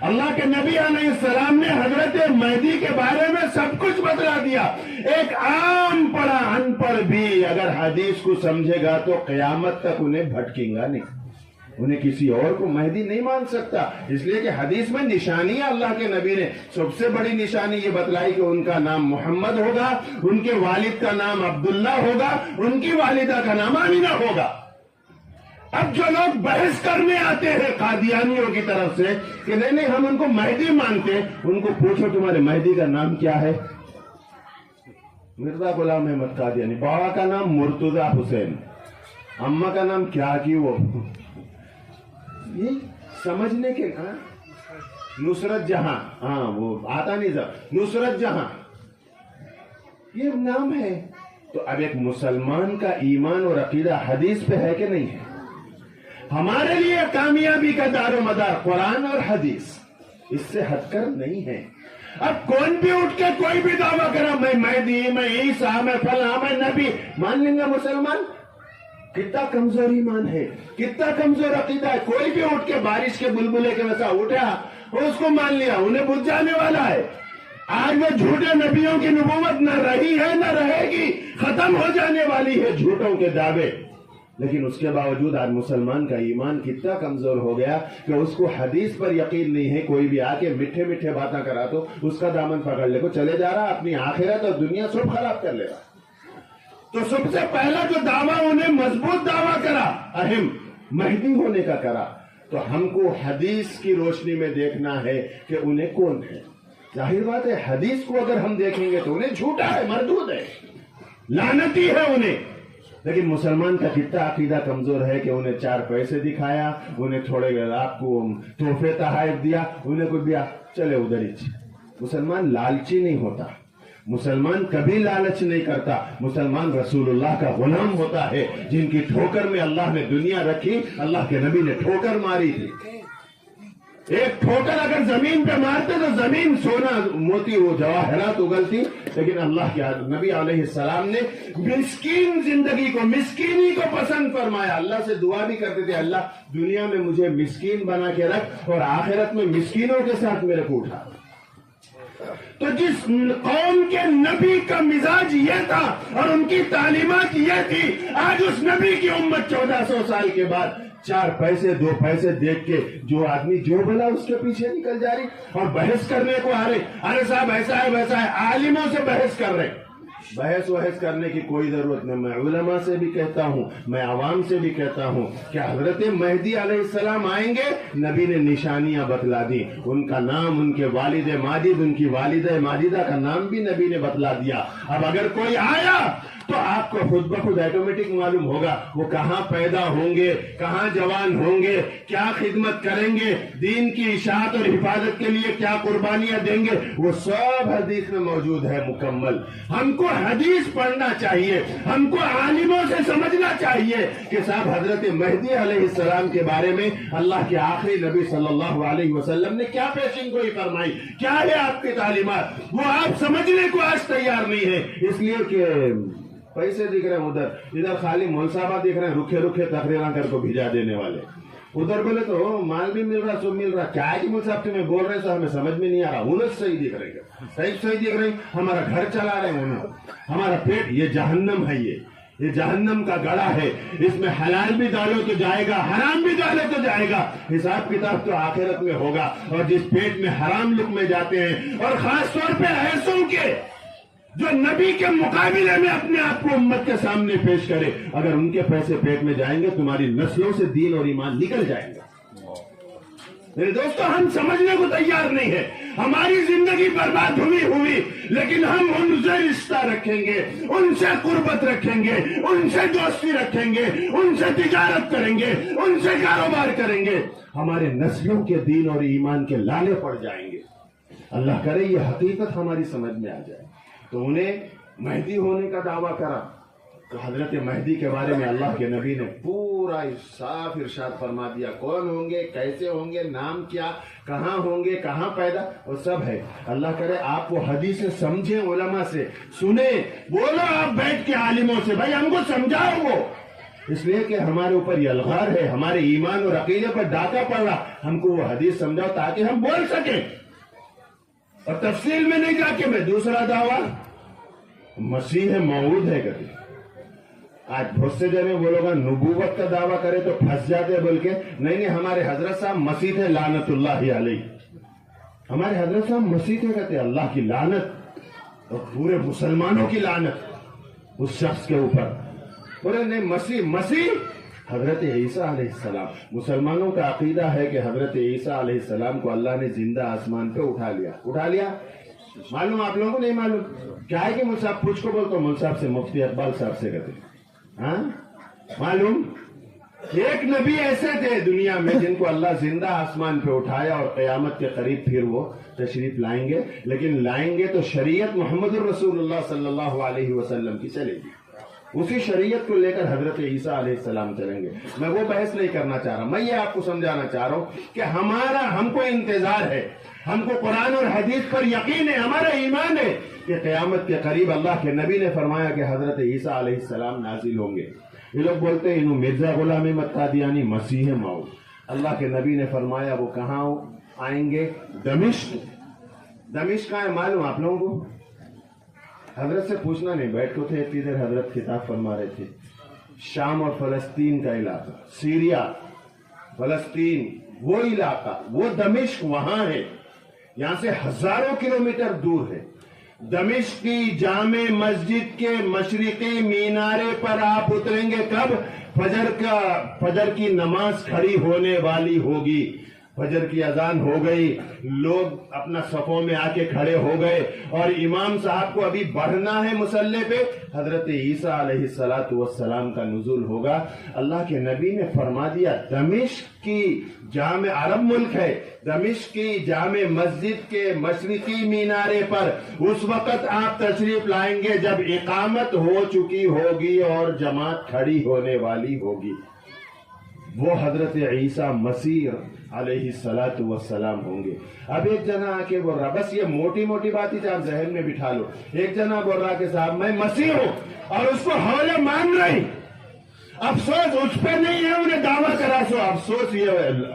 اللہ کے نبی علیہ السلام نے حضرت مہدی کے بارے میں سب کچھ بتلا دیا. ایک عام پڑھا ان پڑھ بھی اگر حدیث کو سمجھے گا تو قیامت تک انہیں بھٹکیں گا نہیں, انہیں کسی اور کو مہدی نہیں مان سکتا. اس لیے کہ حدیث میں نشانی اللہ کے نبی نے سب سے بڑی نشانی یہ بتلائی کہ ان کا نام محمد ہوگا, ان کے والد کا نام عبداللہ ہوگا, ان کی والدہ کا نام آمینہ ہوگا. اب جو لوگ بحث کرنے آتے ہیں قادیانیوں کی طرف سے کہ نہیں ہم ان کو مہدی مانتے, ان کو پوچھو تمہارے مہدی کا نام کیا ہے؟ مرزا غلام احمد قادیانی, بابا کا نام مرتضی حسین, اماں کا نام کیا کی وہ یہ سمجھنے کے نصرت جہاں, ہاں وہ آتا نہیں تھا, نصرت جہاں یہ نام ہے. تو اب ایک مسلمان کا ایمان اور عقیدہ حدیث پہ ہے کہ نہیں ہے؟ ہمارے لیے کامیابی کا دار و مدار قرآن اور حدیث, اس سے ہٹ کر نہیں ہے. اب کون بھی اٹھ کے کوئی بھی دعویٰ کرا میں مہدی, میں عیسیٰ, میں فلاں, میں نبی, مان لیں گے مسلمان؟ کتنا کمزور ایمان ہے, کتنا کمزور عقیدہ ہے. کوئی بھی اٹھ کے بارش کے بلبلے کے ویسا اٹھا اور اس کو مان لیا, انہیں بجھ جانے والا ہے. آج وہ جھوٹے نبیوں کی نبوت نہ رہی ہے نہ رہے گی, ختم ہو جانے والی ہے جھوٹوں کے دعوے. لیکن اس کے باوجود آج مسلمان کا ایمان کتنا کمزور ہو گیا کہ اس کو حدیث پر یقین نہیں ہے. کوئی بھی آ کے میٹھے میٹھے باتیں کرا تو اس کا دامن پکڑ لے کو چلے جا رہا, اپنی آخرت اور دنیا سب خراب کر لے رہا. تو سب سے پہلا جو دعویٰ انہیں مضبوط دعویٰ کرا, اہم مہدی ہونے کا کرا. تو ہم کو حدیث کی روشنی میں دیکھنا ہے کہ انہیں کون ہے. ظاہر بات ہے حدیث کو اگر ہم دیکھیں گے تو انہیں جھوٹا ہے, مردود ہے, لعنتی ہے انہیں. لیکن مسلمان کا کتنا عقیدہ کمزور ہے کہ انہیں 4 پیسے دکھایا, انہیں تھوڑے آپ کو تحفے تحائف دیا, انہیں کوئی دیا, چلے ادھر ہی. مسلمان لالچی نہیں ہوتا, مسلمان کبھی لالچ نہیں کرتا. مسلمان رسول اللہ کا غلام ہوتا ہے, جن کی ٹھوکر میں اللہ نے دنیا رکھی, اللہ کے نبی نے ٹھوکر ماری تھی. ایک ٹھوکر اگر زمین پہ مارتے تو زمین سونا موتی وہ جواہرات اگلتی. لیکن اللہ کے نبی علیہ السلام نے مسکین زندگی کو, مسکینی کو پسند فرمایا. اللہ سے دعا بھی کرتے تھے, اللہ دنیا میں مجھے مسکین بنا کے رکھ اور آخرت میں مسکینوں کے ساتھ میرے کو اٹھا. تو جس قوم کے نبی کا مزاج یہ تھا اور ان کی تعلیمات یہ تھی, آج اس نبی کی امت 1400 سال کے بعد 4 پیسے 2 پیسے دیکھ کے جو آدمی جو بلا اس کے پیچھے نکل جا رہی اور بحث کرنے کو آ رہے. ارے صاحب ایسا ہے ویسا ہے, عالموں سے بحث کر رہے. بحث وحث کرنے کی کوئی ضرورت نہیں. میں علماء سے بھی کہتا ہوں, میں عوام سے بھی کہتا ہوں کہ حضرت مہدی علیہ السلام آئیں گے, نبی نے نشانیاں بتلا دی. ان کا نام, ان کے والد ماجد, ان کی والدہ ماجدہ کا نام بھی نبی نے بتلا دیا. اب اگر کوئی آیا تو آپ کو خود بخود آٹومیٹک معلوم ہوگا وہ کہاں پیدا ہوں گے, کہاں جوان ہوں گے, کیا خدمت کریں گے, دین کی اشاعت اور حفاظت کے لیے کیا قربانیاں دیں گے. وہ سب حدیث میں موجود ہے مکمل. ہم کو حدیث پڑھنا چاہیے, ہم کو عالموں سے سمجھنا چاہیے کہ صاحب حضرت مہدی علیہ السلام کے بارے میں اللہ کے آخری نبی صلی اللہ علیہ وسلم نے کیا پیشین گوئی فرمائی, کیا ہے آپ کی تعلیمات. وہ آپ سمجھنے کو آج تیار نہیں ہے. اس لیے کہ پیسے دکھ رہے ہیں ادھر خالی مول صاحبہ دکھ رہے ہیں, رکھے رکھے تقریراں کر کو بھیجا دینے والے. ادھر بولے تو مال بھی مل رہا, سب مل رہا. کیا ہے کہ مول صاحب تمہیں بول رہے سو ہمیں سمجھ میں نہیں آ رہا. انہیں صحیح دکھ رہے ہیں, صحیح دکھ رہے ہیں. ہمارا گھر چلا رہے ہیں انہیں, ہمارا پیٹ, یہ جہنم ہے, یہ جہنم کا گڑھا ہے. اس میں حلال بھی ڈالو تو جائے گا, حرام بھی ڈالو تو جائے گا. حساب کتاب تو آخرت میں ہوگا. اور جس پیٹ میں حرام لقمے جاتے ہیں, اور خاص طور پہ ایسوں کے جو نبی کے مقابلے میں اپنے آپ کو امت کے سامنے پیش کرے, اگر ان کے پیسے پیٹ میں جائیں گے تمہاری نسلوں سے دین اور ایمان نکل جائیں گا. میرے دوستو, ہم سمجھنے کو تیار نہیں ہے. ہماری زندگی برباد ہوئی, لیکن ہم ان سے رشتہ رکھیں گے, ان سے قربت رکھیں گے, ان سے دوستی رکھیں گے, ان سے تجارت کریں گے, ان سے کاروبار کریں گے. ہمارے نسلوں کے دین اور ایمان کے لالے پڑ جائیں گے. اللہ کرے یہ حقیقت ہماری سمجھ میں آ جائے. تو انہیں مہدی ہونے کا دعویٰ کرا. تو حضرت مہدی کے بارے میں اللہ کے نبی نے پورا صاف ارشاد فرما دیا, کون ہوں گے, کیسے ہوں گے, نام کیا, کہاں ہوں گے, کہاں پیدا, وہ سب ہے. اللہ کرے آپ وہ حدیث سمجھیں, علماء سے سنیں, بولو آپ بیٹھ کے عالموں سے, بھائی ہم کو سمجھاؤ. وہ اس لیے کہ ہمارے اوپر یہ الغار ہے، ہمارے ایمان اور عقیدے پر ڈاکہ پڑ رہا. ہم کو وہ حدیث سمجھاؤ تاکہ ہم بول سکیں. اور تفصیل میں نہیں جا کے میں دوسرا دعویٰ مسیح موعود ہے کہتے. آج بہت سے جنے وہ لوگ نبوت کا دعویٰ کرے تو پھنس جاتے بول کے نہیں ہمارے حضرت صاحب مسیح تھے لعنت اللہ علیہ. ہمارے حضرت صاحب مسیح تھے کہتے اللہ کی لعنت اور پورے مسلمانوں کی لعنت اس شخص کے اوپر. بولے نہیں مسیح حضرت عیسیٰ علیہ السلام. مسلمانوں کا عقیدہ ہے کہ حضرت عیسیٰ علیہ السلام کو اللہ نے زندہ آسمان پہ اٹھا لیا. معلوم آپ لوگوں کو نہیں معلوم کیا ہے کہ مل صاحب پوچھ کو بولتا ہوں مل صاحب سے مفتی اقبال صاحب سے کہتے ہاں معلوم. ایک نبی ایسے تھے دنیا میں جن کو اللہ زندہ آسمان پہ اٹھایا اور قیامت کے قریب پھر وہ تشریف لائیں گے، لیکن لائیں گے تو شریعت محمد الرسول اللہ صلی اللہ علیہ وسلم کی چلے گی. اسی شریعت کو لے کر حضرت عیسیٰ علیہ السلام چلیں گے. میں وہ بحث نہیں کرنا چاہ رہا، میں یہ آپ کو سمجھانا چاہ رہا ہوں کہ ہم کو انتظار ہے، ہم کو قرآن اور حدیث پر یقین ہے، ہمارا ایمان ہے کہ قیامت کے قریب اللہ کے نبی نے فرمایا کہ حضرت عیسیٰ علیہ السلام نازل ہوں گے. یہ لوگ بولتے ہیں انہوں مرزا غلام احمد قادیانی مسیح موعود. اللہ کے نبی نے فرمایا وہ کہاں آئیں گے؟ دمشق. دمشق کہاں ہے معلوم آپ لوگوں کو؟ حضرت سے پوچھنا نہیں، بیٹھتے تھے اتنی دیر حضرت خطاب فرما رہے تھے. شام اور فلسطین کا علاقہ، سیریا، فلسطین، وہ علاقہ، وہ دمشق وہاں ہے. یہاں سے ہزاروں کلومیٹر دور ہے. دمشق کی جامع مسجد کے مشرقی مینارے پر آپ اتریں گے کب؟ فجر کی نماز کھڑی ہونے والی ہوگی. فجر کی اذان ہو گئی، لوگ اپنا صفوں میں آ کے کھڑے ہو گئے اور امام صاحب کو ابھی بڑھنا ہے مصلی پہ. حضرت عیسیٰ علیہ السلام کا نزول ہوگا. اللہ کے نبی نے فرما دیا دمشق کی جامع، عرب ملک ہے، دمشق کی جامع مسجد کے مشرقی مینارے پر اس وقت آپ تشریف لائیں گے جب اقامت ہو چکی ہوگی اور جماعت کھڑی ہونے والی ہوگی. وہ حضرت عیسیٰ مسیح علیہ السلام ہوں گے. اب ایک جنا آ کے بول رہا، بس یہ موٹی موٹی باتیں آپ ذہن میں بٹھا لو. ایک جنا بول رہا کہ صاحب میں مسیح ہوں اور اس کو حوالے مان رہی. افسوس اس پہ نہیں ہے انہیں دعویٰ کرا سو، افسوس یہ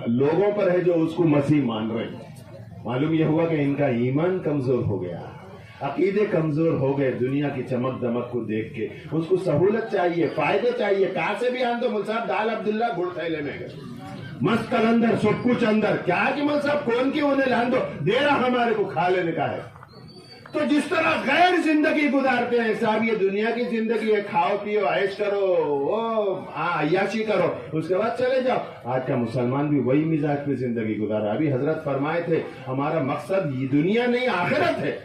لوگوں پر ہے جو اس کو مسیح مان رہے. معلوم یہ ہوا کہ ان کا ایمان کمزور ہو گیا، عقیدے کمزور ہو گئے. دنیا کی چمک دمک کو دیکھ کے اس کو سہولت چاہیے، فائدے چاہیے. کہاں سے بھی آن دو مل صاحب دال عبداللہ گڑ تھیلے میں گئے، مست کلندر سب کچھ اندر. کیا کہ مل صاحب کون کی انہیں لان دو، دے رہا ہمارے کو کھا لینے کا ہے. تو جس طرح غیر زندگی گزارتے ہیں صاحب، یہ دنیا کی زندگی ہے، کھاؤ پیو عیش کرو عیاشی کرو اس کے بعد چلے جاؤ. آج کا مسلمان بھی وہی مزاج پہ زندگی گزارا. ابھی حضرت فرمائے تھے ہمارا مقصد یہ دنیا نہیں آخرت ہے.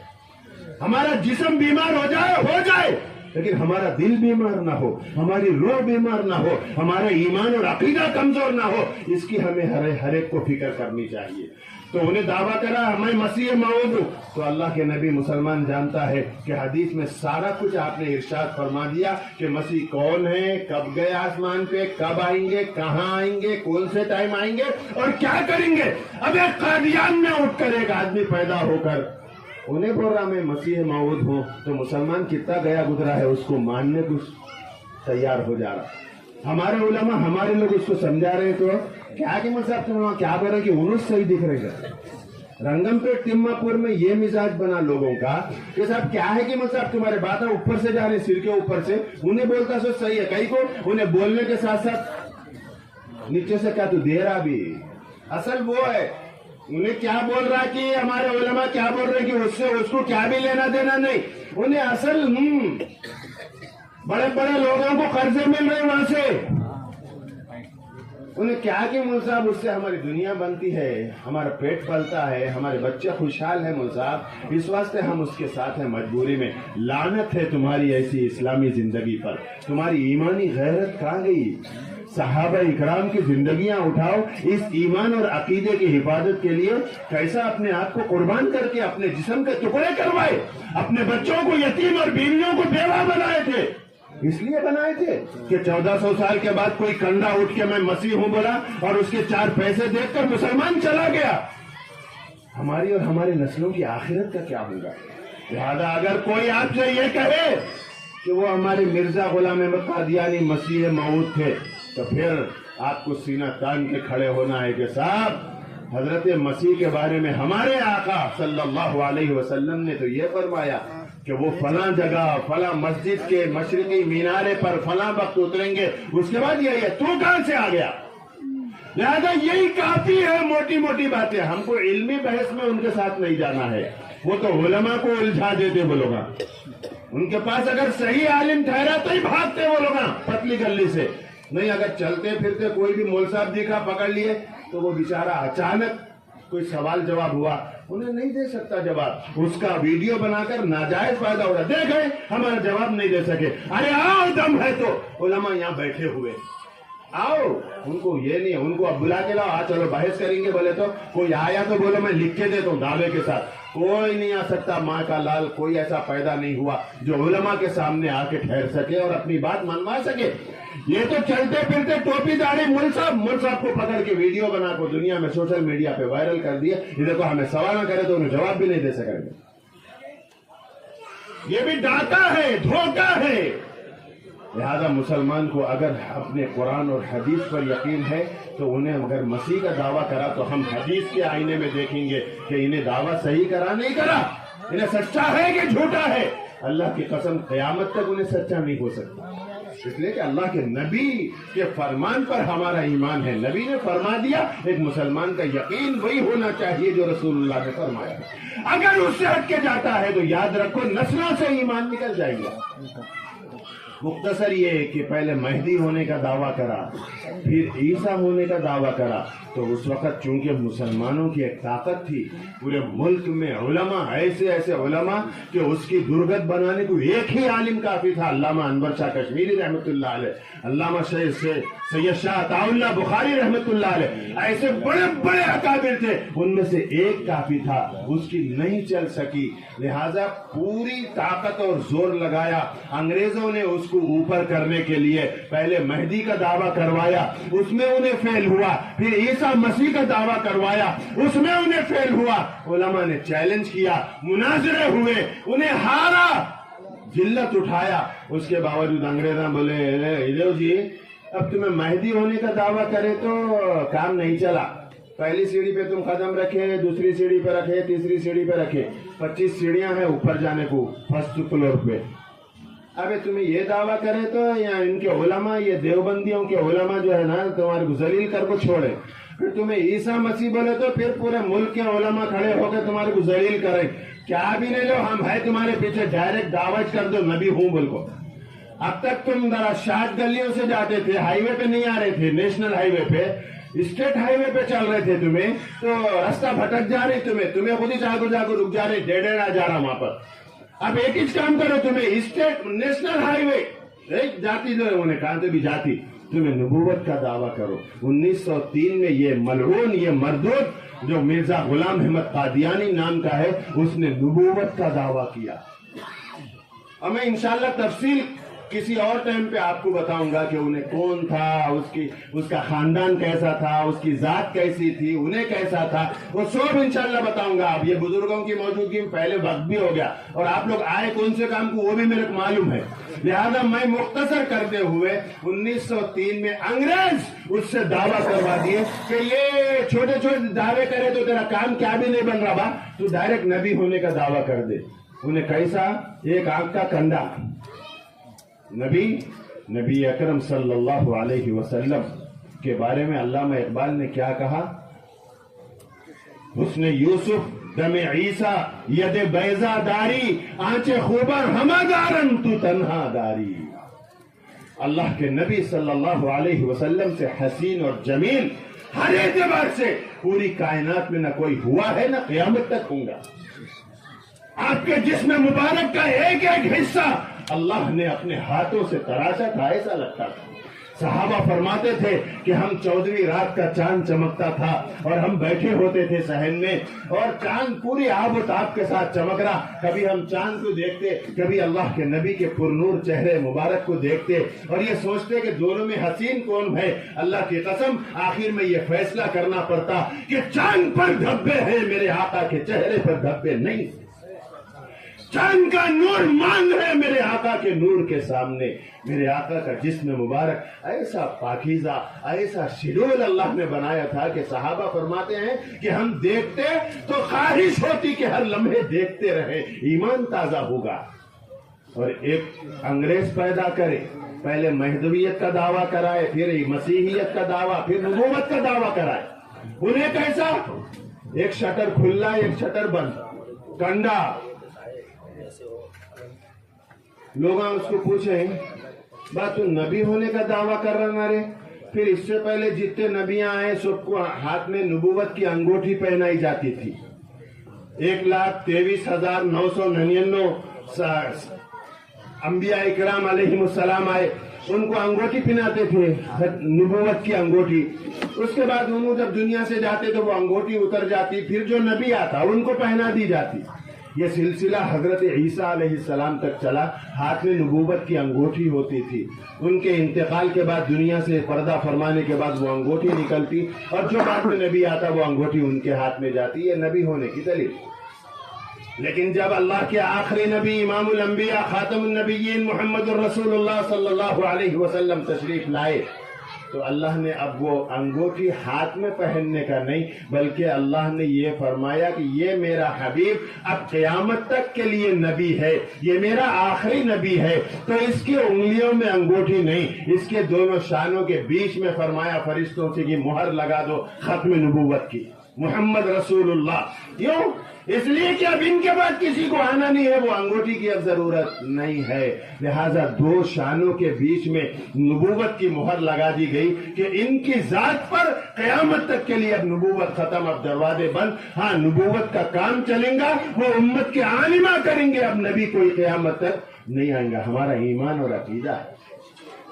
ہمارا جسم بیمار ہو جائے لیکن ہمارا دل بیمار نہ ہو، ہماری روح بیمار نہ ہو، ہمارا ایمان اور عقیدہ کمزور نہ ہو. اس کی ہمیں ہر ایک کو فکر کرنی چاہیے. تو انہیں دعویٰ کرا میں مسیح موعود ہوں. تو اللہ کے نبی مسلمان جانتا ہے کہ حدیث میں سارا کچھ آپ نے ارشاد فرما دیا کہ مسیح کون ہے، کب گئے آسمان پہ، کب آئیں گے، کہاں آئیں گے، کون سے ٹائم آئیں گے اور کیا کریں گے. اب ایک قادیان میں اٹھ کر ایک آدمی پیدا ہو کر انہیں بول رہا میں مسیح موعود ہوں، تو مسلمان کتنا گیا گزرا ہے اس کو ماننے کو تیار ہو جا رہا. ہمارے علماء ہمارے لوگ اس کو سمجھا رہے تو کیا کہ صاحب تم وہاں کیا بول رہے کہ انہوں صحیح دکھ رہے گا. رنگم پیٹ تیما پور میں یہ مزاج بنا لوگوں کا کہ صاحب کیا ہے کہ صاحب تمہارے باتیں اوپر سے جا رہے سر کے اوپر سے. انہیں بولتا سو صحیح ہے، کئی کو انہیں بولنے کے ساتھ ساتھ نیچے سے کیا تو دے رہا بھی. اصل وہ ہے انہیں کیا بول رہا کہ ہمارے علماء کیا بول رہے کہ اس کو کیا بھی لینا دینا نہیں. انہیں اصل بڑے بڑے لوگوں کو قرضے مل رہے وہاں سے. انہیں کیا کہ مول صاحب اس سے ہماری دنیا بنتی ہے، ہمارا پیٹ پلتا ہے، ہمارے بچے خوشحال ہیں مول صاحب، اس واسطے ہم اس کے ساتھ ہیں مجبوری میں. لعنت ہے تمہاری ایسی اسلامی زندگی پر. تمہاری ایمانی غیرت کہاں گئی؟ صحابہ اکرام کی زندگیاں اٹھاؤ، اس ایمان اور عقیدے کی حفاظت کے لیے کیسا اپنے آپ کو قربان کر کے اپنے جسم کے ٹکڑے کروائے، اپنے بچوں کو یتیم اور بیویوں کو بیوہ بنائے تھے. اس لیے بنائے تھے کہ 1400 سال کے بعد کوئی کنڈا اٹھ کے میں مسیح ہوں بولا اور اس کے 4 پیسے دیکھ کر مسلمان چلا گیا. ہماری اور ہمارے نسلوں کی آخرت کا کیا ہوگا؟ لہذا اگر کوئی آپ سے یہ کہے کہ وہ ہمارے مرزا غلام احمد قادیانی مسیح موعود تھے، تو پھر آپ کو سینہ تان کے کھڑے ہونا ہے کہ صاحب حضرت مسیح کے بارے میں ہمارے آقا صلی اللہ علیہ وسلم نے تو یہ فرمایا کہ وہ فلاں جگہ فلاں مسجد کے مشرقی مینارے پر فلاں وقت اتریں گے، اس کے بعد یہ تو کہاں سے آ گیا؟ لہذا یہی کافی ہے، موٹی موٹی باتیں، ہم کو علمی بحث میں ان کے ساتھ نہیں جانا ہے، وہ تو علماء کو الجھا دیتے وہ لوگ، ان کے پاس اگر صحیح عالم ٹھہرا تو ہی بھاگتے وہ لوگ پتلی گلی سے، نہیں اگر چلتے پھرتے کوئی بھی مول صاحب دکھا پکڑ لیے تو وہ بیچارہ اچانک کوئی سوال جواب ہوا انہیں نہیں دے سکتا جواب، اس کا ویڈیو بنا کر ناجائز فائدہ ہو رہا، دیکھیں ہمارا جواب نہیں دے سکے، ارے آؤ دم ہے تو علماء یہاں بیٹھے ہوئے، آؤ، ان کو یہ نہیں، ان کو اب بلا کے لاؤ، چلو بحث کریں گے، بولے تو کوئی آیا تو بولو میں لکھ کے دیتا ہوں دعوے کے ساتھ، کوئی نہیں آ سکتا، ماں کا لال کوئی ایسا پیدا نہیں ہوا جو علماء کے سامنے آ کے ٹھہر سکے اور اپنی بات منوا سکے، یہ تو چلتے پھرتے ٹوپی داڑھی مول صاحب کو پکڑ کے ویڈیو بنا کو دنیا میں سوشل میڈیا پہ وائرل کر دیے، یہ دیکھو ہمیں سوال نہ کرے تو انہیں جواب بھی نہیں دے سکیں گے، یہ بھی ڈاکہ ہے، دھوکہ ہے۔ لہذا مسلمان کو اگر اپنے قرآن اور حدیث پر یقین ہے تو انہیں اگر مسیح کا دعویٰ کرا تو ہم حدیث کے آئینے میں دیکھیں گے کہ انہیں دعویٰ صحیح کرا نہیں کرا، انہیں سچا ہے کہ جھوٹا ہے، اللہ کی قسم قیامت تک انہیں سچا نہیں ہو سکتا، اس لیے کہ اللہ کے نبی کے فرمان پر ہمارا ایمان ہے، نبی نے فرما دیا، ایک مسلمان کا یقین وہی ہونا چاہیے جو رسول اللہ نے فرمایا، اگر اس سے ہٹ کے جاتا ہے تو یاد رکھو نسلوں سے ایمان نکل جائے گا۔ مختصر یہ ہے کہ پہلے مہدی ہونے کا دعویٰ کرا، پھر عیسیٰ ہونے کا دعویٰ کرا، تو اس وقت چونکہ مسلمانوں کی ایک طاقت تھی، پورے ملک میں علماء، ایسے ایسے علماء کہ اس کی درگت بنانے کو ایک ہی عالم کافی تھا، علامہ انور شاہ کشمیری رحمۃ اللہ علیہ، علامہ سید شاہ عطا اللہ بخاری رحمۃ اللہ علیہ، ایسے بڑے بڑے اکابر تھے، ان میں سے ایک کافی تھا، اس کی نہیں چل سکی، لہذا پوری طاقت اور زور لگایا، انگریزوں نے اس کو اوپر کرنے کے لیے پہلے مہدی کا دعویٰ کروایا، اس میں انہیں فیل ہوا، پھر عیسیٰ مسیح کا دعویٰ کروایا، اس میں انہیں فیل ہوا، علماء نے چیلنج کیا، مناظرے ہوئے، انہیں ہارا، ذلت اٹھایا، اس کے باوجود انگریزاں بولے ادھر جی اب تمہیں مہدی ہونے کا دعویٰ کرے تو کام نہیں چلا، پہلی سیڑھی پہ تم قدم رکھے، دوسری سیڑھی پہ رکھے، تیسری سیڑھی پہ رکھے، 25 سیڑھیاں ہیں اوپر جانے کو فرسٹ فلور پہ، اب تمہیں یہ دعویٰ کرے تو یا ان کے علماء، یہ دیوبندیوں کے علماء جو ہے نا تمہارے کو ذلیل کر کو چھوڑے، پھر تمہیں عیسیٰ مسیح بولے تو پھر پورے ملک کے علماء کھڑے ہو کے تمہارے کو ذلیل کریں، کیا بھی نہیں لو ہم ہے تمہارے پیچھے، ڈائریکٹ دعوت کر دو نبی ہوں بول کو۔ اب تک تم ذرا شارٹ گلیوں سے جاتے تھے، ہائی وے پہ نہیں آ رہے تھے، نیشنل ہائی وے پہ، اسٹیٹ ہائی وے پہ چل رہے تھے، تمہیں تو راستہ بھٹک جا رہی، تمہیں خود ہی جاگو رک جا رہے، ڈیڑھ آ جا رہا وہاں پر، اب ایک ہی کام کرو، تمہیں اسٹیٹ نیشنل ہائی وے جاتی جو ہے انہیں کہاں سے بھی جاتی، تمہیں نبوت کا دعویٰ کرو۔ 1903 میں یہ ملعون، یہ مردود جو مرزا غلام احمد قادیانی نام کا ہے، اس نے نبوت کا دعویٰ کیا، اور میں انشاءاللہ تفصیل کسی اور ٹائم پہ آپ کو بتاؤں گا کہ انہیں کون تھا، اس کا خاندان کیسا تھا، اس کی ذات کیسی تھی، انہیں کیسا تھا، وہ سب انشاءاللہ بتاؤں گا۔ اب یہ بزرگوں کی موجودگی میں پہلے وقت بھی ہو گیا اور آپ لوگ آئے کون سے کام کو وہ بھی میرے کو معلوم ہے، لہذا میں مختصر کرتے ہوئے 1903 میں انگریز اس سے دعویٰ کروا دیے کہ یہ چھوٹے چھوٹے دعوے کرے تو تیرا کام کیا بھی نہیں بن رہا با، تو ڈائریکٹ نبی ہونے کا دعویٰ کر دے۔ انہیں کیسا، ایک آنکھ کا کندھا، نبی اکرم صلی اللہ علیہ وسلم کے بارے میں علامہ اقبال نے کیا کہا، حسن یوسف دم عیسیٰ ید بیضا داری، آنچ خوبر ہمہ دارن تو تنہا داری۔ اللہ کے نبی صلی اللہ علیہ وسلم سے حسین اور جمیل ہر اعتبار سے پوری کائنات میں نہ کوئی ہوا ہے نہ قیامت تک ہوں گا۔ آپ کے جسم مبارک کا ایک ایک حصہ اللہ نے اپنے ہاتھوں سے تراشا تھا، ایسا لگتا تھا۔ صحابہ فرماتے تھے کہ ہم 14ویں رات کا چاند چمکتا تھا اور ہم بیٹھے ہوتے تھے صحن میں اور چاند پوری آب و تاب کے ساتھ چمک رہا، کبھی ہم چاند کو دیکھتے، کبھی اللہ کے نبی کے پرنور چہرے مبارک کو دیکھتے اور یہ سوچتے کہ دونوں میں حسین کون ہے۔ اللہ کی قسم آخر میں یہ فیصلہ کرنا پڑتا کہ چاند پر دھبے ہیں، میرے آقا کے چہرے پر دھبے نہیں۔ چاند کا نور مانگ رہے میرے آقا کے نور کے سامنے. میرے آقا کا جسم مبارک ایسا پاکیزہ ایسا شیڈول اللہ نے بنایا تھا کہ صحابہ فرماتے ہیں کہ ہم دیکھتے تو خواہش ہوتی کہ ہر لمحے دیکھتے رہے, ایمان تازہ ہوگا. اور ایک انگریز پیدا کرے, پہلے مہدویت کا دعویٰ کرائے, پھر مسیحیت کا دعویٰ, پھر نبوت کا دعویٰ کرائے. انہیں کیسا, ایک شٹر کھلا ایک شٹر بند, کنڈا. لوگ اس کو پوچھیں بات تو نبی ہونے کا دعویٰ کر رہا نہ رے, پھر اس سے پہلے جتنے نبیاں آئے سب کو ہاتھ میں نبوت کی انگوٹھی پہنائی جاتی تھی. 1,23,999 انبیاء اکرام علیہم السلام آئے, ان کو انگوٹھی پہناتے تھے, نبوت کی انگوٹھی. اس کے بعد انہوں جب دنیا سے جاتے تو وہ انگوٹھی اتر جاتی, پھر جو نبی آتا ان کو پہنا دی جاتی. یہ سلسلہ حضرت عیسیٰ علیہ السلام تک چلا, ہاتھ میں نبوت کی انگوٹھی ہوتی تھی. ان کے انتقال کے بعد دنیا سے پردہ فرمانے کے بعد وہ انگوٹھی نکلتی, اور جو بعد میں نبی آتا وہ انگوٹھی ان کے ہاتھ میں جاتی. یہ نبی ہونے کی دلیل. لیکن جب اللہ کے آخری نبی امام الانبیاء خاتم النبیین محمد الرسول اللہ صلی اللہ علیہ وسلم تشریف لائے تو اللہ نے اب وہ انگوٹھی ہاتھ میں پہننے کا نہیں, بلکہ اللہ نے یہ فرمایا کہ یہ میرا حبیب اب قیامت تک کے لیے نبی ہے, یہ میرا آخری نبی ہے, تو اس کی انگلیوں میں انگوٹھی نہیں, اس کے دونوں شانوں کے بیچ میں فرمایا فرشتوں سے کہ مہر لگا دو ختم نبوت کی, محمد رسول اللہ. کیوں؟ اس لیے کہ اب ان کے بعد کسی کو آنا نہیں ہے, وہ انگوٹھی کی اب ضرورت نہیں ہے. لہذا دو شانوں کے بیچ میں نبوت کی مہر لگا دی گئی کہ ان کی ذات پر قیامت تک کے لیے اب نبوت ختم, اب دروازے بند. ہاں نبوت کا کام چلیں گا, وہ امت کے عالمہ کریں گے, اب نبی کوئی قیامت تک نہیں آئیں گا. ہمارا ایمان اور عقیدہ ہے.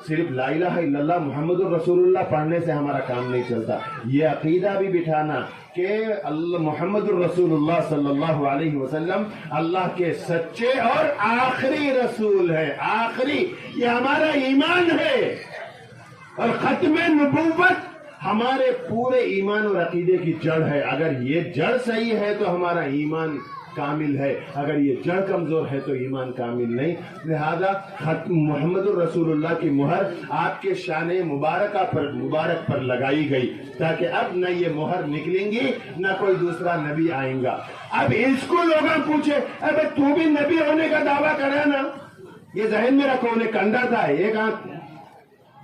صرف لا الہ الا اللہ محمد الرسول اللہ پڑھنے سے ہمارا کام نہیں چلتا. یہ عقیدہ بھی بٹھانا کہ اللہ محمد الرسول اللہ صلی اللہ علیہ وسلم اللہ کے سچے اور آخری رسول ہے, آخری. یہ ہمارا ایمان ہے, اور ختم نبوت ہمارے پورے ایمان اور عقیدے کی جڑ ہے. اگر یہ جڑ صحیح ہے تو ہمارا ایمان کامل ہے, اگر یہ جڑ کمزور ہے تو ایمان کامل نہیں. لہذا ختم محمد الرسول اللہ کی مہر آپ کے شان مبارک پر لگائی گئی, تاکہ اب نہ یہ مہر نکلیں گی نہ کوئی دوسرا نبی آئیں گا. اب اس کو لوگ پوچھے اب تو بھی نبی ہونے کا دعویٰ کرا نا, یہ ذہن میں رکھو. انہیں کنڈا تھا, ایک آنکھ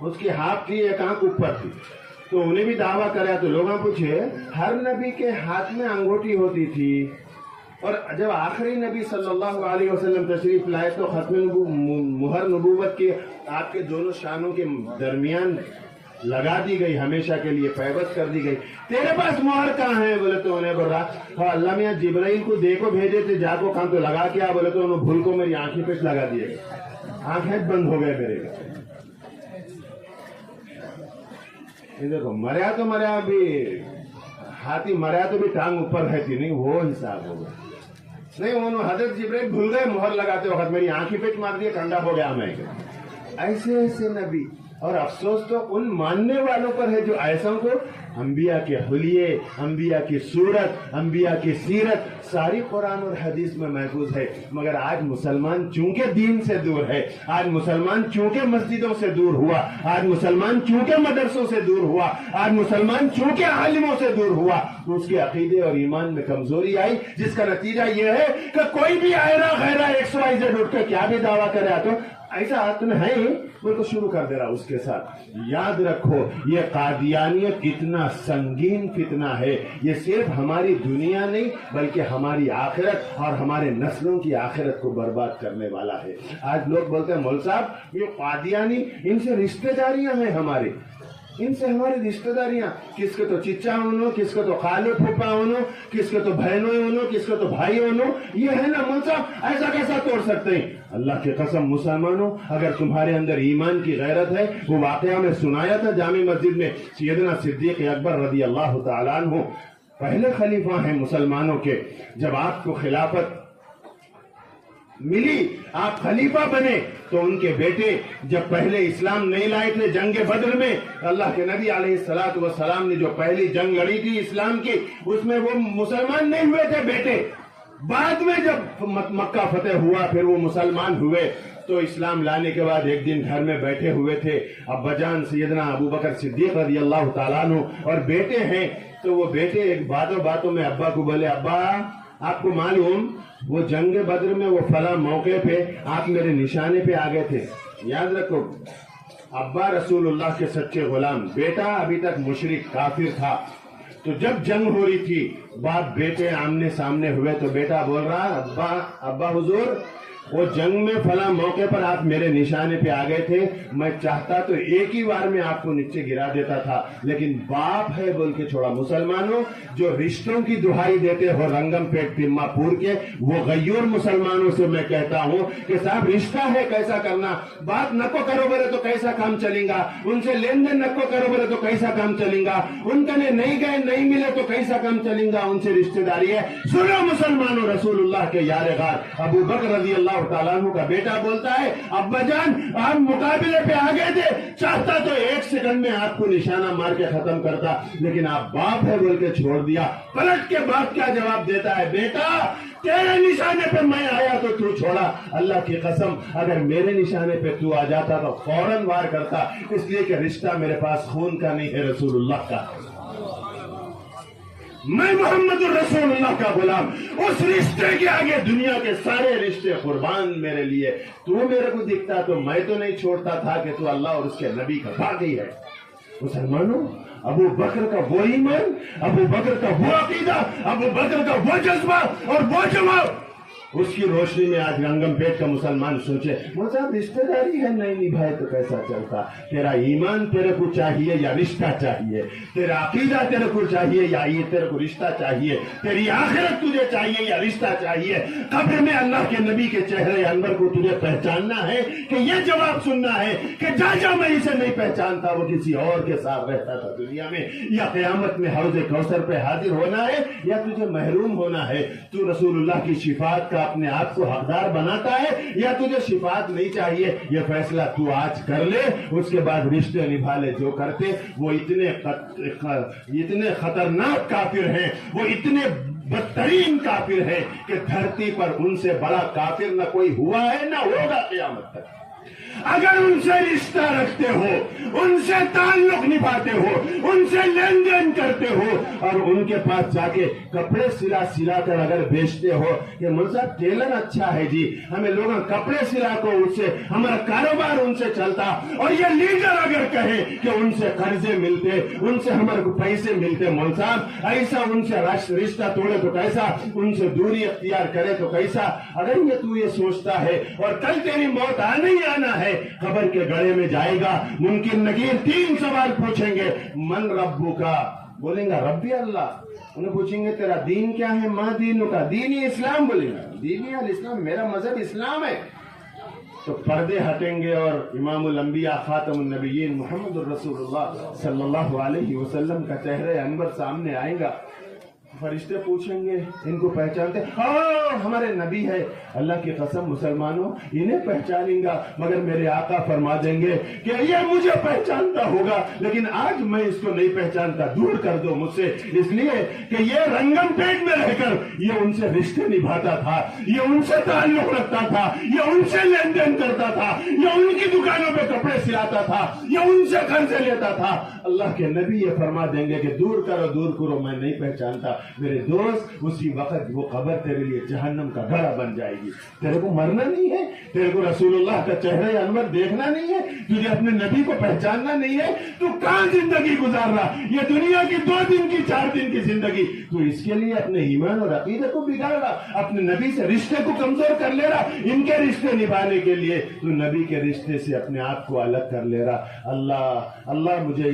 اس کی ہاتھ تھی, ایک آنکھ اوپر تھی, تو انہیں بھی دعویٰ کرا. تو لوگ پوچھے ہر نبی کے ہاتھ میں انگوٹھی ہوتی تھی, اور جب آخری نبی صلی اللہ علیہ وسلم تشریف لائے تو ختم مہر نبوت کے آپ کے دونوں شانوں کے درمیان لگا دی گئی, ہمیشہ کے لیے پیوست کر دی گئی. تیرے پاس مہر کہاں ہے؟ بولے تو انہیں بول رہا ہاں اللہ میاں جبرائیل کو دیکھو بھیجے تھے, جا کو کہاں تو لگا کیا؟ بولے تو انہوں بھول کو میری آنکھیں پہ لگا دیے, آنکھیں بند ہو گئے میرے. دیکھو مریا تو مریا بھی, ہاتھی مریا تو بھی ٹانگ اوپر رہتی نہیں, وہ حساب ہو گیا. نہیں انہوں حضرت جبرائیل بھول گئے مہر لگاتے وقت, میری آنکھیں پہ مار دیا, کنڈا ہو گیا میں. ایسے ایسے نبی, اور افسوس تو ان ماننے والوں پر ہے جو ایسوں کو انبیاء کے حلیے, انبیاء کی صورت, انبیاء کی سیرت ساری قرآن اور حدیث میں محفوظ ہے. مگر آج مسلمان چونکہ دین سے دور ہے, آج مسلمان چونکہ مسجدوں سے دور ہوا, آج مسلمان چونکہ مدرسوں سے دور ہوا, آج مسلمان چونکہ عالموں سے دور ہوا, تو اس کے عقیدے اور ایمان میں کمزوری آئی, جس کا نتیجہ یہ ہے کہ کوئی بھی آئرہ غیرہ XYZ اٹھ کے کیا بھی دعویٰ کرے تو ایسا تمہیں ہے ہی, وہ تو شروع کر دے رہا اس کے ساتھ. یاد رکھو یہ قادیانیت اتنا سنگین فتنہ ہے, یہ صرف ہماری دنیا نہیں بلکہ ہماری آخرت اور ہمارے نسلوں کی آخرت کو برباد کرنے والا ہے. آج لوگ بولتے ہیں مول صاحب یہ قادیانی, ان سے رشتہ داریاں ہیں ہماری, ان سے ہماری رشتہ داریاں, کس کو تو چچا ہونو, کس کو تو خالو پھوپا ہونو, کس کو تو بہنوں ہونو, کس کو تو بھائی ہونو, یہ ہے نا مول صاحب, ایسا کیسا توڑ سکتے ہیں؟ اللہ کی قسم مسلمانوں, اگر تمہارے اندر ایمان کی غیرت ہے, وہ واقعہ میں سنایا تھا جامع مسجد میں, سیدنا صدیق اکبر رضی اللہ تعالیٰ عنہ پہلے خلیفہ ہیں مسلمانوں کے. جب آپ کو خلافت ملی, آپ خلیفہ بنے, تو ان کے بیٹے جب پہلے اسلام نہیں لائے تھے جنگ بدر میں, اللہ کے نبی علیہ الصلوۃ والسلام نے جو پہلی جنگ لڑی تھی اسلام کی, اس میں وہ مسلمان نہیں ہوئے تھے بیٹے. بعد میں جب مکہ فتح ہوا پھر وہ مسلمان ہوئے تو اسلام لانے کے بعد ایک دن گھر میں بیٹھے ہوئے تھے، ابا جان سیدنا ابو بکر صدیق رضی اللہ تعالیٰ عنہ اور بیٹے ہیں، تو وہ بیٹے ایک باتوں میں ابا کو بولے، ابا آپ کو معلوم وہ جنگ بدر میں وہ فلاں موقع پہ آپ میرے نشانے پہ آ گئے تھے، یاد رکھو ابا رسول اللہ کے سچے غلام، بیٹا ابھی تک مشرک کافر تھا، تو جب جنگ ہو رہی تھی باپ بیٹے آمنے سامنے ہوئے تو بیٹا بول رہا، ابا حضور وہ جنگ میں فلاں موقع پر آپ میرے نشانے پہ آ گئے تھے، میں چاہتا تو ایک ہی بار میں آپ کو نیچے گرا دیتا تھا، لیکن باپ ہے بول کے چھوڑا۔ مسلمانوں جو رشتوں کی دہائی دیتے ہو رنگم پیٹ تما پور کے، وہ غیور مسلمانوں سے میں کہتا ہوں کہ صاحب رشتہ ہے کیسا کرنا، بات نکو کرو بولے تو کیسا کام چلیں گا، ان سے لین دین نکو کرو بولے تو کیسا کام چلیں گا، ان کنے نہیں گئے نہیں ملے تو کیسا کام چلیں گا، ان سے رشتہ داری ہے۔ سنو مسلمانوں، رسول اللہ کے یار غار ابو بکر رضی اللہ تعالیٰ عنہ کا بیٹا بولتا ہے، ابا جان آپ مقابلے پہ آ گئے تھے، چاہتا تو ایک سیکنڈ میں آپ کو نشانہ مار کے ختم کرتا، لیکن آپ باپ ہے بول کے چھوڑ دیا۔ پلٹ کے باپ کیا جواب دیتا ہے، بیٹا تیرے نشانے پہ میں آیا تو تو چھوڑا، اللہ کی قسم اگر میرے نشانے پہ تو آ جاتا تو فوراً وار کرتا، اس لیے کہ رشتہ میرے پاس خون کا نہیں ہے، رسول اللہ کا، میں محمد الرسول اللہ کا غلام، اس رشتے کے آگے دنیا کے سارے رشتے قربان میرے لیے، تو میرے کو دکھتا تو میں تو نہیں چھوڑتا تھا کہ تو اللہ اور اس کے نبی کا باغی ہے۔ مسلمانوں، ابو بکر کا وہ ایمان، ابو بکر کا وہ عقیدہ، ابو بکر کا وہ جذبہ اور وہ جواب، اس کی روشنی میں آج رنگم پیٹ کا مسلمان سوچے صاحب رشتہ داری ہے نہیں نبھائے تو کیسا چلتا، تیرا ایمان تیرے کو چاہیے یا رشتہ چاہیے، تیرا عقیدہ تیرے کو چاہیے یا یہ تیرے کو رشتہ چاہیے، تیری آخرت تجھے چاہیے یا رشتہ چاہیے، قبر میں اللہ کے نبی کے چہرے انور کو تجھے پہچاننا ہے کہ یہ جواب سننا ہے کہ جا میں اسے نہیں پہچانتا، وہ کسی اور کے ساتھ رہتا تھا دنیا میں، یا قیامت میں حوض کوثر پہ حاضر ہونا ہے یا تجھے محروم ہونا ہے، تو رسول اللہ کی شفاعت کا اپنے آپ کو حقدار بناتا ہے یا تجھے شفاعت نہیں چاہیے، یہ فیصلہ تو آج کر لے، اس کے بعد رشتے نبھا لے۔ جو کرتے وہ اتنے خطرناک کافر ہیں، وہ اتنے بدترین کافر ہیں کہ دھرتی پر ان سے بڑا کافر نہ کوئی ہوا ہے نہ ہوگا قیامت تک۔ اگر ان سے رشتہ رکھتے ہو، ان سے تعلق نبھاتے ہو، ان سے لین دین کرتے ہو اور ان کے پاس جا کے کپڑے سلا کر اگر بیچتے ہو کہ مول صاحب ٹیلر اچھا ہے جی، ہمیں لوگ کپڑے سلا کو اس سے ہمارا کاروبار ان سے چلتا، اور یہ لیڈر اگر کہے کہ ان سے قرضے ملتے، ان سے ہمارے کو پیسے ملتے، مول صاحب ایسا ان سے رشتہ توڑے تو کیسا، ان سے دوری اختیار کرے تو کیسا۔ اگر یہ تو یہ سوچتا ہے اور کل تیری موت آنا ہی آنا ہے، قبر کے گڑھے میں جائے گا، منکر نکیر 3 سوال پوچھیں گے، من ربو کا، بولیں گا ربی اللہ، انہیں پوچھیں گے تیرا دین کیا ہے، ماں دینوں کا، دینی اسلام، بولیں گا دینی الاسلام، میرا مذہب اسلام ہے، تو پردے ہٹیں گے اور امام الانبیاء خاتم النبیین محمد الرسول اللہ صلی اللہ علیہ وسلم کا چہرہ انور سامنے آئے گا۔ فرشتے پوچھیں گے ان کو پہچانتے، ہاں ہمارے نبی ہے، اللہ کی قسم مسلمانوں انہیں پہچانیں گا، مگر میرے آقا فرما دیں گے کہ یہ مجھے پہچانتا ہوگا لیکن آج میں اس کو نہیں پہچانتا، دور کر دو مجھ سے، اس لیے کہ یہ رنگم پیٹ میں رہ کر یہ ان سے رشتے نبھاتا تھا، یہ ان سے تعلق رکھتا تھا، یہ ان سے لین دین کرتا تھا، یہ ان کی دکانوں پہ کپڑے سلاتا تھا، یہ ان سے قرضے لیتا تھا۔ اللہ کے نبی یہ فرما دیں گے کہ دور کرو میں نہیں پہچانتا۔ میرے دوست اسی وقت وہ قبر تیرے لیے جہنم کا گڑھا بن جائے گی، تیرے کو مرنا نہیں ہے، تیرے کو رسول اللہ کا چہرہ انور دیکھنا نہیں ہے، تجھے اپنے نبی کو پہچاننا نہیں ہے، تو کہاں زندگی گزار رہا، یہ دنیا کی 2 دن کی 4 دن کی زندگی تو اس کے لیے اپنے ایمان اور عقیدے کو بگاڑ رہا، اپنے نبی سے رشتے کو کمزور کر لے رہا، ان کے رشتے نبھانے کے لیے تو نبی کے رشتے سے اپنے آپ کو الگ کر لے رہا۔ اللہ مجھے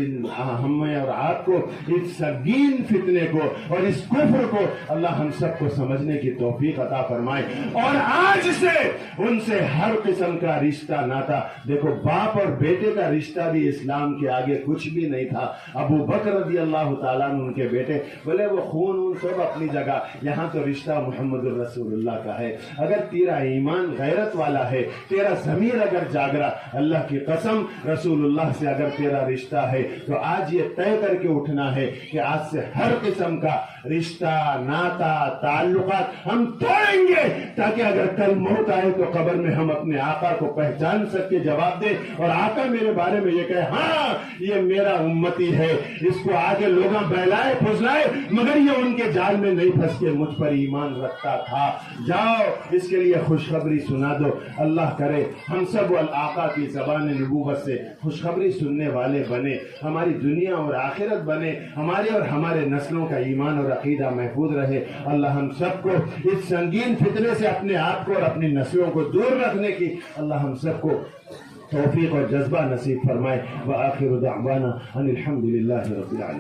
ہمیں اور آپ کو اس سنگین فتنے کو اور اس کفر کو اللہ ہم سب کو سمجھنے کی توفیق عطا فرمائے، اور آج سے ان سے ہر قسم کا رشتہ ناتا، دیکھو باپ اور بیٹے کا رشتہ بھی اسلام کے آگے کچھ بھی نہیں تھا۔ ابو بکر رضی اللہ تعالیٰ عنہ ان کے بیٹے بولے وہ خون سب اپنی جگہ، یہاں تو رشتہ محمد الرسول اللہ کا ہے، اگر تیرا ایمان غیرت والا ہے، تیرا ضمیر اگر جاگ رہا، اللہ کی قسم رسول اللہ سے اگر تیرا رشتہ ہے تو آج یہ طے کر کے اٹھنا ہے کہ آج سے ہر قسم کا رشتہ ناتا تعلقات ہم توڑیں گے تاکہ اگر کل موت آئے تو قبر میں ہم اپنے آقا کو پہچان سکے، جواب دے، اور آقا میرے بارے میں یہ کہے ہاں یہ میرا امتی ہے، اس کو آگے لوگاں بہلائے پھسلائے مگر یہ ان کے جال میں نہیں پھنس کے مجھ پر ایمان رکھتا تھا۔ جاؤ اس کے لیے خوشخبری سنا دو۔ اللہ کرے ہم سب آقا کی زبان نبوت سے خوشخبری سننے والے بنے، ہماری دنیا اور آخرت بنے، ہمارے اور ہمارے نسلوں کا ایمان اور عقیدہ محفوظ رہے۔ اللہ ہم سب کو اس سنگین فتنے سے اپنے آپ کو اور اپنی نسلوں کو دور رکھنے کی اللہ ہم سب کو توفیق اور جذبہ نصیب فرمائے۔ وآخر دعوانا ان الحمد للہ رب العالمین۔